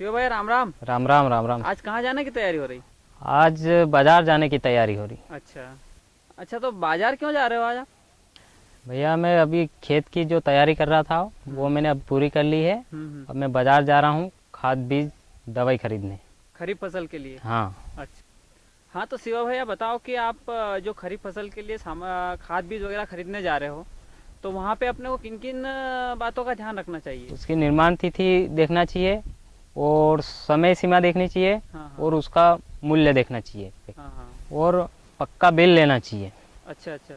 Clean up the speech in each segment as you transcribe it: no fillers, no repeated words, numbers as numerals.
शिव भाई राम राम। राम राम राम राम। आज कहाँ जाने की तैयारी हो रही? आज बाजार जाने की तैयारी हो रही। अच्छा अच्छा, तो बाजार क्यों जा रहे हो आज आप? भैया मैं अभी खेत की जो तैयारी कर रहा था वो मैंने अब पूरी कर ली है। अब मैं बाजार जा रहा हूँ खाद बीज दवाई खरीदने। खरीफ फसल के लिए? हाँ। अच्छा। हाँ तो शिवा भैया बताओ कि आप जो खरीफ फसल के लिए खाद बीज वगैरह खरीदने जा रहे हो, तो वहाँ पे अपने को किन किन बातों का ध्यान रखना चाहिए? उसकी निर्माण तिथि देखना चाहिए और समय सीमा देखनी चाहिए। हाँ हाँ। और उसका मूल्य देखना चाहिए। हाँ हाँ। और पक्का बिल लेना चाहिए। अच्छा अच्छा।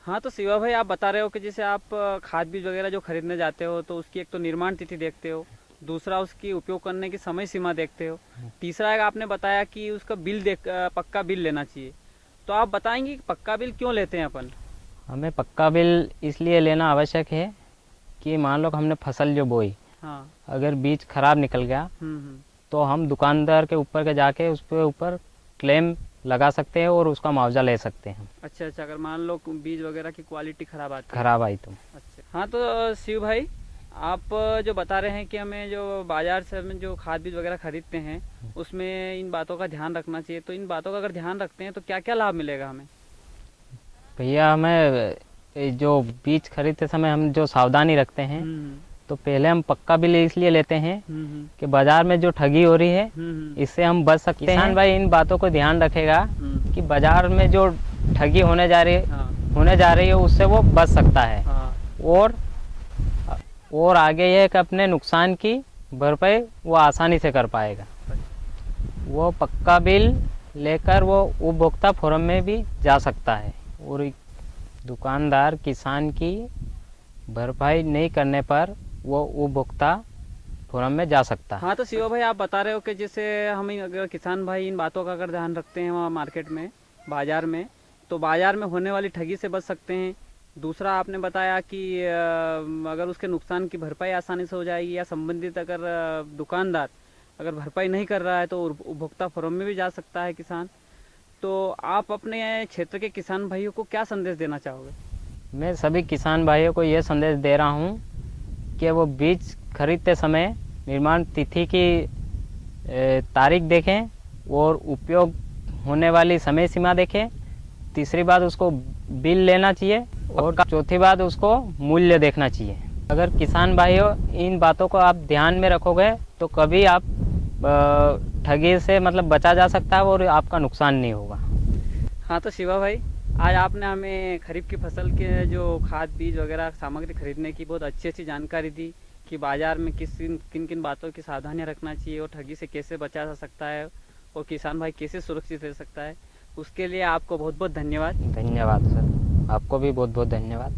हाँ तो शिवा भाई आप बता रहे हो कि जैसे आप खाद बीज वगैरह जो खरीदने जाते हो तो उसकी एक तो निर्माण तिथि देखते हो, दूसरा उसकी उपयोग करने की समय सीमा देखते हो, तीसरा एक आपने बताया कि उसका बिल पक्का बिल लेना चाहिए। तो आप बताएंगे कि पक्का बिल क्यों लेते हैं अपन? हमें पक्का बिल इसलिए लेना आवश्यक है कि मान लो कि हमने फसल जो बोई, हाँ। अगर बीज खराब निकल गया तो हम दुकानदार के ऊपर के जाके उस पे ऊपर क्लेम लगा सकते हैं और उसका मुआवजा ले सकते हैं। अच्छा अच्छा, अगर मान लो बीज वगैरह की क्वालिटी खराब आती है। खराब आई तो। अच्छा हाँ तो शिव भाई आप जो बता रहे हैं कि हमें जो बाजार से हमें जो खाद बीज वगैरह खरीदते हैं उसमें इन बातों का ध्यान रखना चाहिए, तो इन बातों का अगर ध्यान रखते हैं तो क्या क्या लाभ मिलेगा हमें? भैया हमें जो बीज खरीदते समय हम जो सावधानी रखते हैं, तो पहले हम पक्का बिल इसलिए लेते हैं कि बाजार में जो ठगी हो रही है इससे हम बच सकते हैं। किसान भाई इन बातों को ध्यान रखेगा कि बाजार में जो ठगी होने जा रही है उससे वो बच सकता है। और आगे ये कि अपने नुकसान की भरपाई वो आसानी से कर पाएगा। वो पक्का बिल लेकर वो उपभोक्ता फोरम में भी जा सकता है और दुकानदार किसान की भरपाई नहीं करने पर वो उपभोक्ता फोरम में जा सकता है। हाँ तो शिवा भाई आप बता रहे हो कि जैसे हम अगर किसान भाई इन बातों का अगर ध्यान रखते हैं वहाँ मार्केट में बाजार में, तो बाजार में होने वाली ठगी से बच सकते हैं। दूसरा आपने बताया कि अगर उसके नुकसान की भरपाई आसानी से हो जाएगी, या संबंधित अगर दुकानदार अगर भरपाई नहीं कर रहा है तो उपभोक्ता फोरम में भी जा सकता है किसान। तो आप अपने क्षेत्र के किसान भाइयों को क्या संदेश देना चाहोगे? मैं सभी किसान भाइयों को यह संदेश दे रहा हूँ कि वो बीज खरीदते समय निर्माण तिथि की तारीख देखें और उपयोग होने वाली समय सीमा देखें। तीसरी बात उसको बिल लेना चाहिए और चौथी बात उसको मूल्य देखना चाहिए। अगर किसान भाइयों इन बातों को आप ध्यान में रखोगे तो कभी आप ठगी से मतलब बचा जा सकता है और आपका नुकसान नहीं होगा। हाँ तो शिवा भाई आज आपने हमें खरीफ की फसल के जो खाद बीज वगैरह सामग्री खरीदने की बहुत अच्छी अच्छी जानकारी दी कि बाज़ार में किन किन बातों की सावधानियां रखना चाहिए और ठगी से कैसे बचा जा सकता है और किसान भाई कैसे सुरक्षित रह सकता है। उसके लिए आपको बहुत बहुत धन्यवाद। धन्यवाद सर, आपको भी बहुत बहुत धन्यवाद।